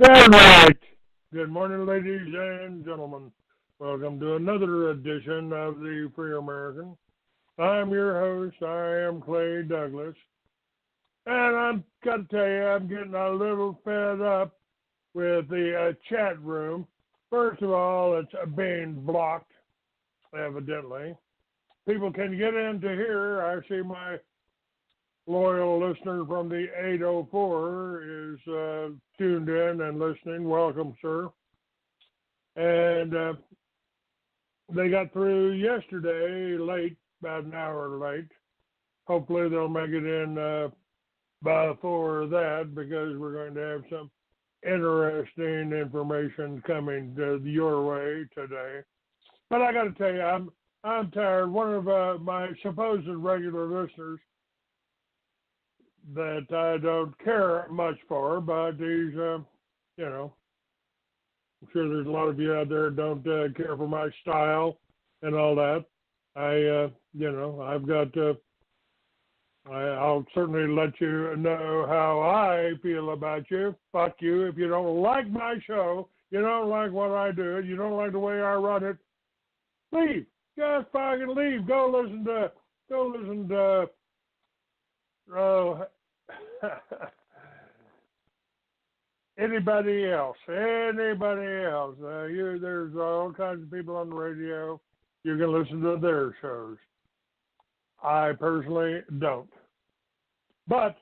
All right. Good morning, ladies and gentlemen. Welcome to another edition of the Free American. I'm your host. I am Clay Douglas. And I've got to tell you, I'm getting a little fed up with the chat room. First of all, it's being blocked, evidently. People can get into here. I see my loyal listener from the 804 is tuned in and listening. Welcome, sir. And they got through yesterday late, about an hour late. Hopefully they'll make it in before that, because we're going to have some interesting information coming your way today. But I got to tell you, I'm tired. One of my supposed regular listeners that I don't care much for, but he's, I'm sure there's a lot of you out there that don't care for my style and all that. I've got, I'll certainly let you know how I feel about you. Fuck you. If you don't like my show, you don't like what I do, you don't like the way I run it, leave. Just fucking leave. Go listen to anybody else. There's all kinds of people on the radio. You can listen to their shows. I personally don't. But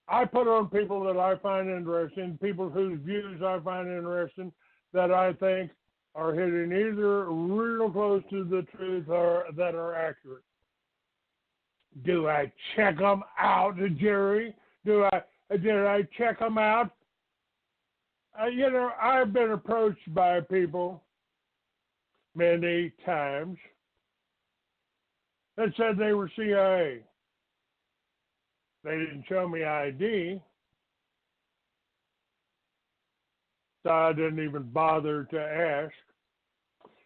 I put on people that I find interesting, people whose views I find interesting, that I think are hitting either real close to the truth or that are accurate. Do I check them out, Jerry? Did I check them out? I've been approached by people many times that said they were CIA. They didn't show me ID, so I didn't even bother to ask.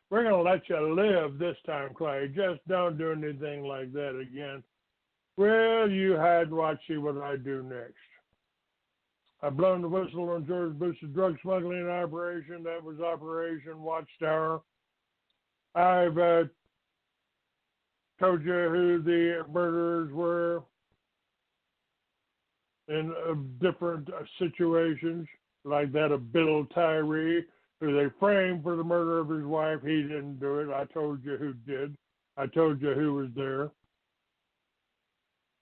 We're going to let you live this time, Clay. Just don't do anything like that again. Well, you had to watch, see what I do next. I've blown the whistle on George Bush's drug smuggling operation. That was Operation Watchtower. I've told you who the murderers were in different situations, like that of Bill Tyree, who they framed for the murder of his wife. He didn't do it. I told you who did. I told you who was there.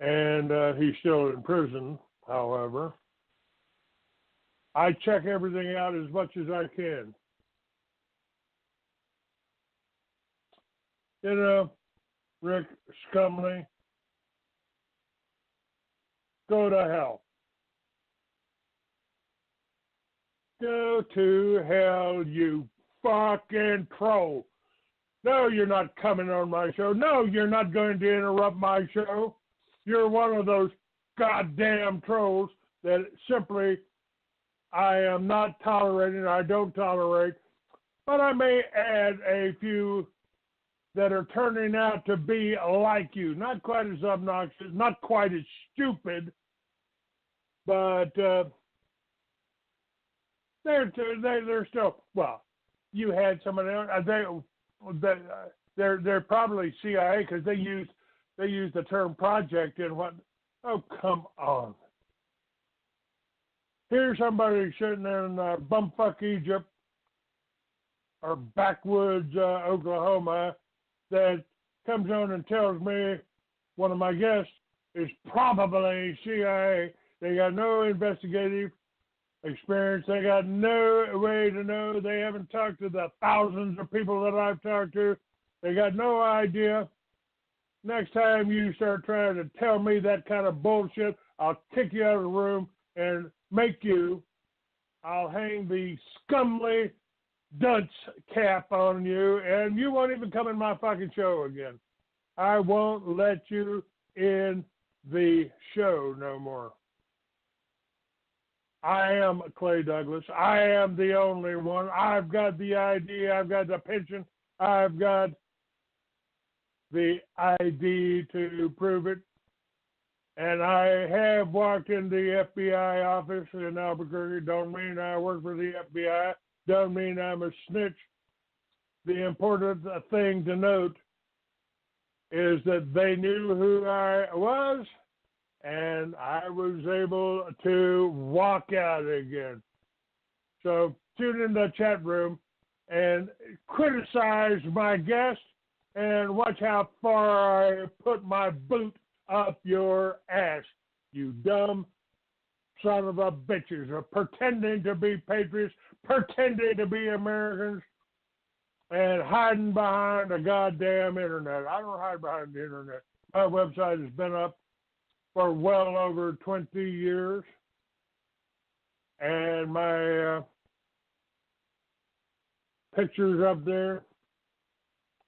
And he's still in prison, however. I check everything out as much as I can. Rick Scumley, go to hell. Go to hell, you fucking troll. No, you're not coming on my show. No, you're not going to interrupt my show. You're one of those goddamn trolls that simply I am not tolerating, I don't tolerate, but I may add a few that are turning out to be like you. Not quite as obnoxious, not quite as stupid, but they're still, well, you had somebody else, they're probably CIA, because they use the term project and what. Oh, come on. Here's somebody sitting in bumfuck Egypt or backwoods Oklahoma that comes on and tells me one of my guests is probably CIA. They got no investigative experience. They got no way to know. They haven't talked to the thousands of people that I've talked to. They got no idea. Next time you start trying to tell me that kind of bullshit, I'll kick you out of the room and I'll hang the scumly dunce cap on you, and you won't even come in my fucking show again. I won't let you in the show no more. I am Clay Douglas. I am the only one. I've got the ID. I've got the pension. I've got the ID to prove it. And I have walked in the FBI office in Albuquerque. Don't mean I work for the FBI. Don't mean I'm a snitch. The important thing to note is that they knew who I was, and I was able to walk out again. So tune in the chat room and criticize my guest and watch how far I put my boot up your ass, you dumb son of a bitches, are pretending to be patriots, pretending to be Americans, and hiding behind the goddamn internet. I don't hide behind the internet. My website has been up for well over 20 years, and my pictures up there.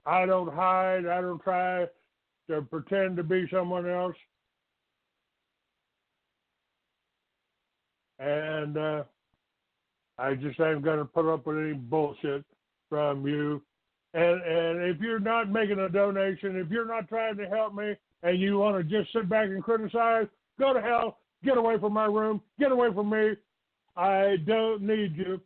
I don't hide. I don't try to pretend to be someone else. And I just ain't going to put up with any bullshit from you. And if you're not making a donation, if you're not trying to help me, and you want to just sit back and criticize, go to hell. Get away from my room. Get away from me. I don't need you.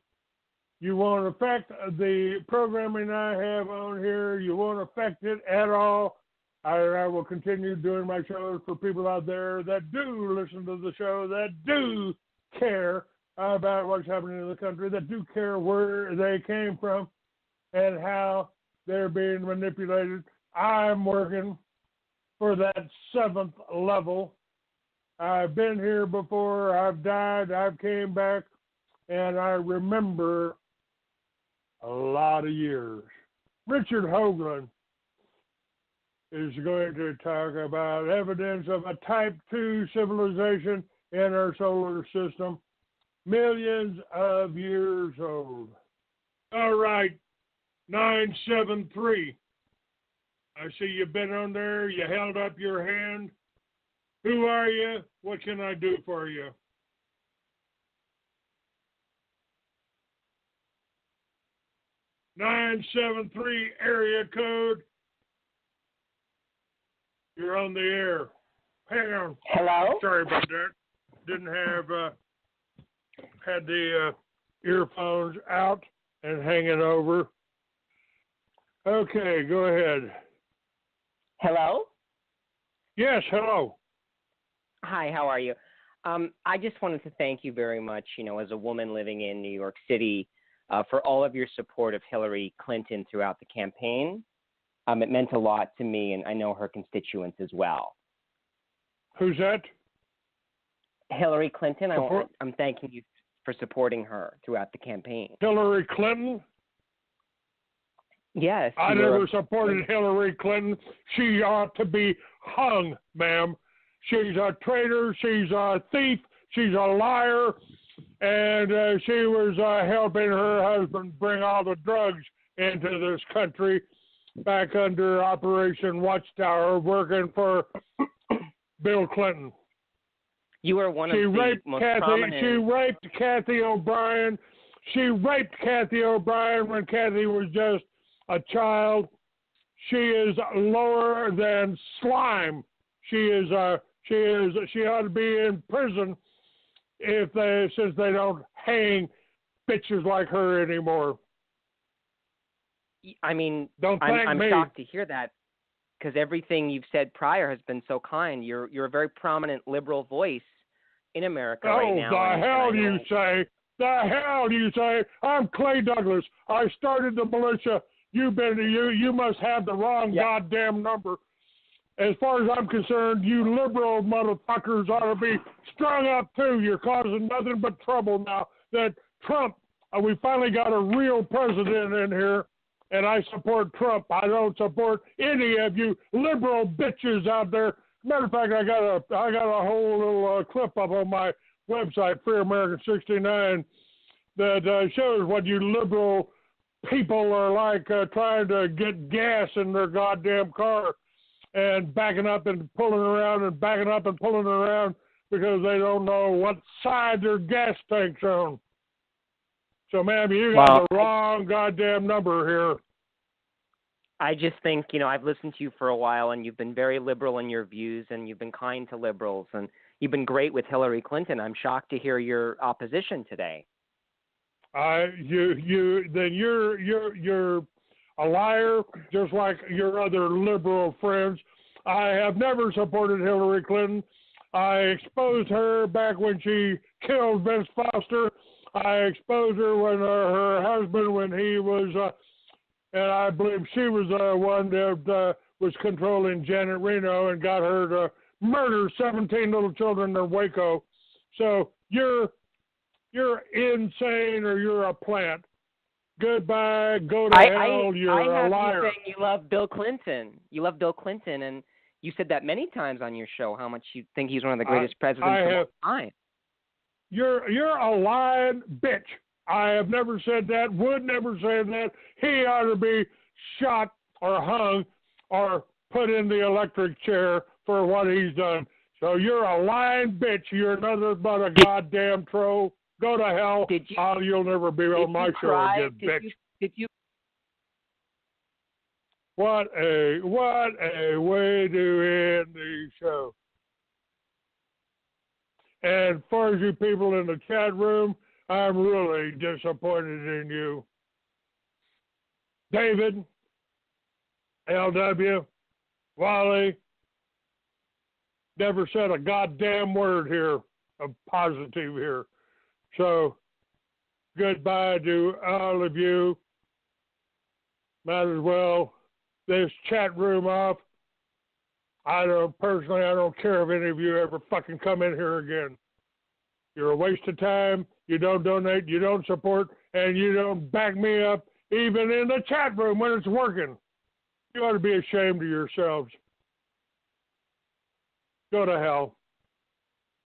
You won't affect the programming I have on here. You won't affect it at all. I will continue doing my shows for people out there that do listen to the show, that do care about what's happening in the country, that do care where they came from and how they're being manipulated. I'm working for that 7th level. I've been here before. I've died. I've came back. And I remember a lot of years. Richard Hoagland is going to talk about evidence of a type 2 civilization in our solar system, millions of years old. All right, 973. I see you've been on there. You held up your hand. Who are you? What can I do for you? 973 area code. You're on the air. Hang on. Hello? Sorry about that. Didn't have, had the earphones out and hanging over. Okay, go ahead. Hello? Yes, hello. Hi, how are you? I just wanted to thank you very much, as a woman living in New York City, for all of your support of Hillary Clinton throughout the campaign. It meant a lot to me, and I know her constituents as well. Who's that? Hillary Clinton. I'm thanking you for supporting her throughout the campaign. Hillary Clinton? Yes. I never supported Hillary Clinton. She ought to be hung, ma'am. She's a traitor. She's a thief. She's a liar. And she was helping her husband bring all the drugs into this country back under Operation Watchtower, working for Bill Clinton. You were one of the most prominent. She raped Kathy O'Brien. She raped Kathy O'Brien when Kathy was just a child. She is lower than slime. She ought to be in prison since they don't hang bitches like her anymore. I mean, I'm shocked to hear that, because everything you've said prior has been so kind. You're a very prominent liberal voice in America right now. Oh, the hell you say? The hell you say? I'm Clay Douglas. I started the militia. You must have the wrong goddamn number. As far as I'm concerned, you liberal motherfuckers ought to be strung up too. You're causing nothing but trouble now. That Trump, we finally got a real president in here, and I support Trump. I don't support any of you liberal bitches out there. Matter of fact, I got a whole little clip up on my website, Free American 69, that shows what you liberal people are like, trying to get gas in their goddamn car and backing up and pulling around and backing up and pulling around because they don't know what side their gas tank's on. So, ma'am, you got the wrong goddamn number here. I just think, I've listened to you for a while, and you've been very liberal in your views, and you've been kind to liberals, and you've been great with Hillary Clinton. I'm shocked to hear your opposition today. You're a liar, just like your other liberal friends. I have never supported Hillary Clinton. I exposed her back when she killed Vince Foster. I exposed her when her husband, when he was, and I believe she was the one that was controlling Janet Reno and got her to murder 17 little children in Waco. So you're insane, or you're a plant. Goodbye. Go to hell. You're a liar. You saying you love Bill Clinton. You love Bill Clinton, and you said that many times on your show, how much you think he's one of the greatest presidents of all time. You're a lying bitch. I have never said that. Would never say that. He ought to be shot or hung or put in the electric chair for what he's done. So you're a lying bitch. You're nothing but a goddamn troll. Go to hell. You'll never be on my show again, bitch. Did you? What a way to end the show. And as far as you people in the chat room, I'm really disappointed in you. David, LW, Wally, never said a goddamn word here of positive here. So, goodbye to all of you. Might as well this chat room off. I don't care if any of you ever fucking come in here again. You're a waste of time. You don't donate, you don't support, and you don't back me up even in the chat room when it's working. You ought to be ashamed of yourselves. Go to hell.